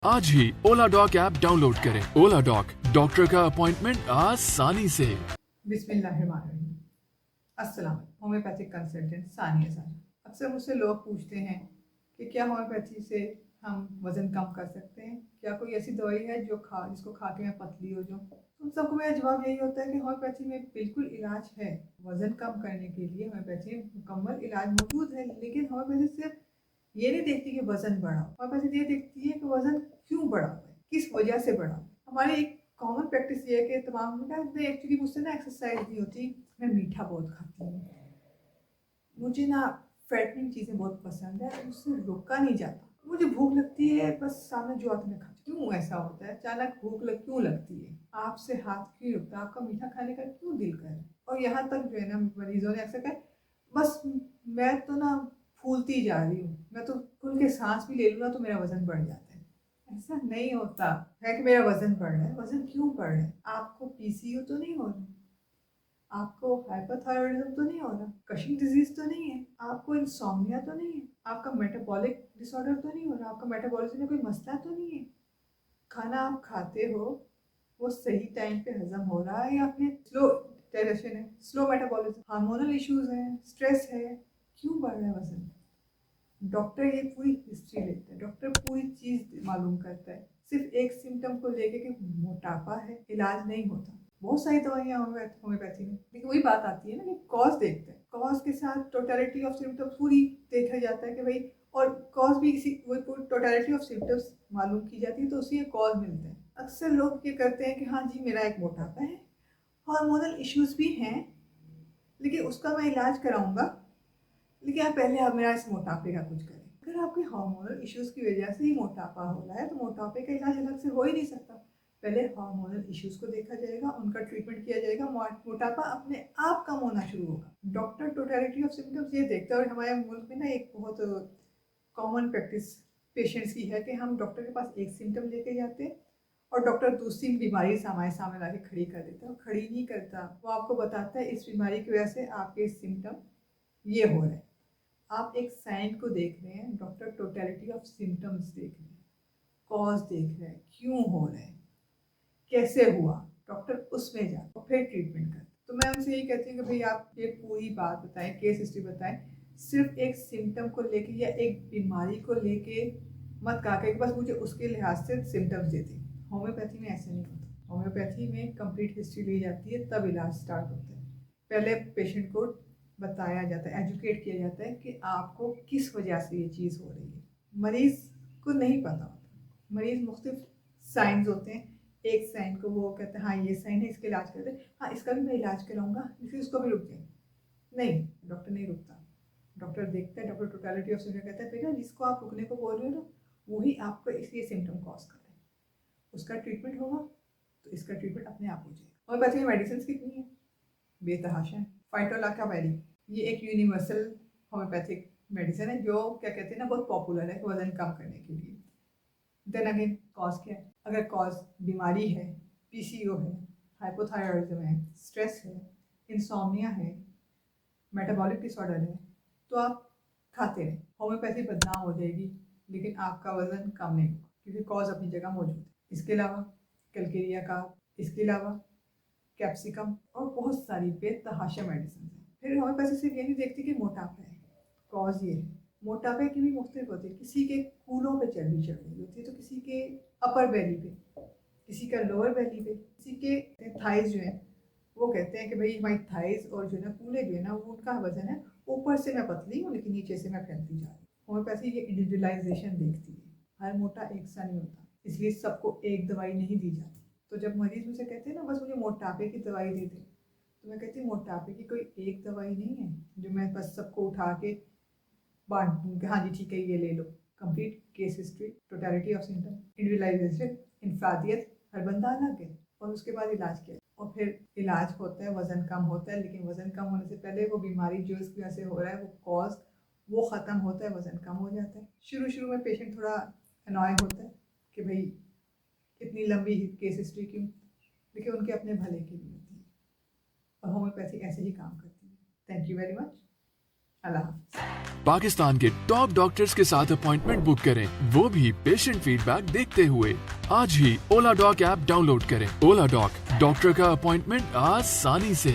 आज ही ओला dock app download करें। ओला dock, doctor का अपॉइंटमेंट आसानी से। बिस्मिल्लाहिर्रहमानिर्रहीम। अस्सलाम। होम्योपैथिक कंसल्टेंट सानिया सारा। अक्सर मुझसे लोग पूछते हैं कि क्या होम्योपैथी से हम वज़न कम कर सकते हैं, क्या कोई ऐसी दवाई है जिसको खा के मैं पतली हो जाऊँ। उन सबको मेरा जवाब यही होता है कि होम्योपैथी में बिल्कुल इलाज है। वज़न कम करने के लिए होम्योपैथी में मुकम्मल इलाज मौजूद है, लेकिन होम्योपैथी सिर्फ ये नहीं देखती कि वज़न बढ़ा, होम्योपैथी ये देखती है कि वज़न क्यों बढ़ा है, किस वजह से बढ़ा। हमारी एक कॉमन प्रैक्टिस ये है कि तमाम लोग एक्चुअली मुझसे ना एक्सरसाइज नहीं होती, मैं मीठा बहुत खाती हूँ, मुझे ना फैटनिंग चीज़ें बहुत पसंद है, मुझसे रुका नहीं जाता, मुझे भूख लगती है बस सामने जो आता मैं खाती। क्यों ऐसा होता है, अचानक क्यों लगती है, आपसे हाथ क्यों रुकता है, आपका मीठा खाने का क्यों दिल करे। और यहाँ तक जो है ना मरीजों ने अक्सर कहा बस मैं तो ना फूलती जा रही हूँ, मैं तो खुल के सांस भी ले लूँ ना तो मेरा वजन बढ़ जाता है। ऐसा नहीं होता है कि मेरा वजन बढ़ रहा है। वजन क्यों बढ़ रहा है, आपको पीसीओ तो नहीं हो रहा, आपको हाइपरथायरॉयडिज्म तो नहीं हो रहा, कशिंग डिजीज तो नहीं है, आपको इंसोम्निया तो नहीं है, आपका मेटाबॉलिक डिसऑर्डर तो नहीं हो रहा, आपका मेटाबॉलिज्म में कोई मसला तो नहीं है, खाना आप खाते हो वो सही टाइम पे हजम हो रहा है या अपने स्लो डाइजेशन है, स्लो मेटाबॉलिज्म, हार्मोनल इश्यूज हैं, स्ट्रेस है, क्यों बढ़ रहा है वजन। डॉक्टर ये पूरी हिस्ट्री लेता है, डॉक्टर पूरी चीज मालूम करता है। सिर्फ एक सिम्टम को लेके कि मोटापा है इलाज नहीं होता। बहुत सारी दवाइयाँ होम्योपैथी में, लेकिन वही बात आती है ना कि कॉज देखते हैं, कॉज के साथ टोटलिटी ऑफ सिम्टम्स पूरी देखा जाता है कि भाई, और कॉज भी इसी वही टोटलिटी ऑफ सिम्टम्स मालूम की जाती है तो उसी कॉज मिलते हैं। अक्सर लोग ये करते हैं कि हाँ जी मेरा एक मोटापा है, हार्मोनल इश्यूज भी हैं, लेकिन उसका मैं इलाज कराऊंगा, लेकिन आप मेरा इस मोटापे का कुछ करें। अगर आपके हार्मोनल इश्यूज की वजह से ही मोटापा हो रहा है तो मोटापे का इलाज अलग से हो ही नहीं सकता। पहले हार्मोनल इश्यूज को देखा जाएगा, उनका ट्रीटमेंट किया जाएगा, मोटापा अपने आप कम होना शुरू होगा। डॉक्टर टोटलिटी ऑफ सिम्टम्स ये देखता है। और हमारे मुल्क में ना एक बहुत कॉमन प्रैक्टिस पेशेंट्स की है कि हम डॉक्टर के पास एक सिम्टम लेके जाते हैं और डॉक्टर दूसरी बीमारी हमारे सामने ला के खड़ी कर देता है। खड़ी नहीं करता, वो आपको बताता है इस बीमारी की वजह से आपके सिम्टम ये हो रहे हैं। आप एक साइन को देख रहे हैं, डॉक्टर टोटलिटी ऑफ सिम्टम्स देख रहे हैं, कॉज देख रहे हैं, क्यों हो रहे हैं, कैसे हुआ, डॉक्टर उसमें जाए और फिर ट्रीटमेंट कर। तो मैं उनसे यही कहती हूँ कि भाई आप ये पूरी बात बताएं, केस हिस्ट्री बताएं, सिर्फ एक सिम्टम को लेके या एक बीमारी को लेके मत कहा कि बस मुझे उसके लिहाज से सिम्टम्स देते। होम्योपैथी में ऐसे नहीं होता, होम्योपैथी में कंप्लीट हिस्ट्री ली जाती है तब इलाज स्टार्ट होता है। पहले पेशेंट को बताया जाता है, एजुकेट किया जाता है कि आपको किस वजह से ये चीज़ हो रही है। मरीज़ को नहीं पता होता, मरीज़ मुख्तलिफ साइंस होते हैं, एक साइन को वो कहते हैं हाँ ये साइन है इसका इलाज करते हैं, हाँ इसका भी मैं इलाज कराऊंगा, फिर उसको भी रुक जाए। नहीं, डॉक्टर नहीं रुकता, डॉक्टर देखता है, डॉक्टर टोटलिटी ऑफ सिम्टम कहता है बेटा जिसको आप रुकने को बोल रहे हो ना वही आपको इसलिए सिम्टम कॉज कर रहे हैं, उसका ट्रीटमेंट होगा तो इसका ट्रीटमेंट अपने आप हो जाएगा। और बाकी मेडिसिन कितनी है, बेतहाशा है। फाइटोलाकावेरी ये एक यूनिवर्सल होम्योपैथिक मेडिसिन है जो क्या कहते हैं ना बहुत पॉपुलर है वजन कम करने के लिए। देन अगेन कॉज क्या है, अगर कॉज बीमारी है, पीसीओ है, हाइपोथायरॉयडिज्म है, स्ट्रेस है, इंसोम्निया है, मेटाबॉलिक डिसऑर्डर है, तो आप खाते रहें, होम्योपैथी बदनाम हो जाएगी लेकिन आपका वजन कम नहीं होगा क्योंकि कॉज अपनी जगह मौजूद है। इसके अलावा कैलकेरिया का, इसके अलावा कैप्सिकम और बहुत सारी बेतहाशा मेडिसिन है। फिर होम्योपैथी सिर्फ ये नहीं देखती कि मोटापा है, कॉज ये है। मोटापे की भी मुख्तलिफ होती है, किसी के कूलों पे चर्बी चढ़ रही होती है तो किसी के अपर बेली पे, किसी का लोअर बेली पे, किसी के थाइज जो है वो कहते हैं कि भाई हमारी थाइज और जो है ना कूले जो है ना वो उनका वजन है, ऊपर से मैं पतली हूँ लेकिन नीचे से मैं फैलती जा रही हूँ। होम्योपैथी ये इंडिविजुअलाइजेशन देखती है, हर मोटा एक सा नहीं होता, इसलिए सबको एक दवाई नहीं दी जाती। तो जब मरीज मुझे कहते हैं ना बस मुझे मोटापे की दवाई दे दे, तो मैं कहती हूँ मोटापे की कोई एक दवाई नहीं है जो मैं बस सबको उठा के बांट दूँ कि हाँ जी ठीक है ये ले लो। Complete case history, totality of symptom, individualisation, इनफादियत, हर बंदा अलग है और उसके बाद इलाज किया और फिर इलाज होता है, वजन कम होता है, लेकिन वजन कम होने से पहले वो बीमारी जो इसकी वजह से हो रहा है वो कॉज वो ख़त्म होता है, वजन कम हो जाता है। शुरू में पेशेंट थोड़ा अनॉय होता है कि भाई इतनी लंबी केस हिस्ट्री क्यों, लेकिन उनके अपने भले के लिए होती है और होम्योपैथी ऐसे ही काम करती है। थैंक यू वेरी मच, अल्लाह हाफ़िज़। पाकिस्तान के टॉप डॉक्टर्स के साथ अपॉइंटमेंट बुक करें, वो भी पेशेंट फीडबैक देखते हुए। आज ही ओला डॉक ऐप डाउनलोड करें। ओला डॉक, डॉक्टर का अपॉइंटमेंट आसानी से।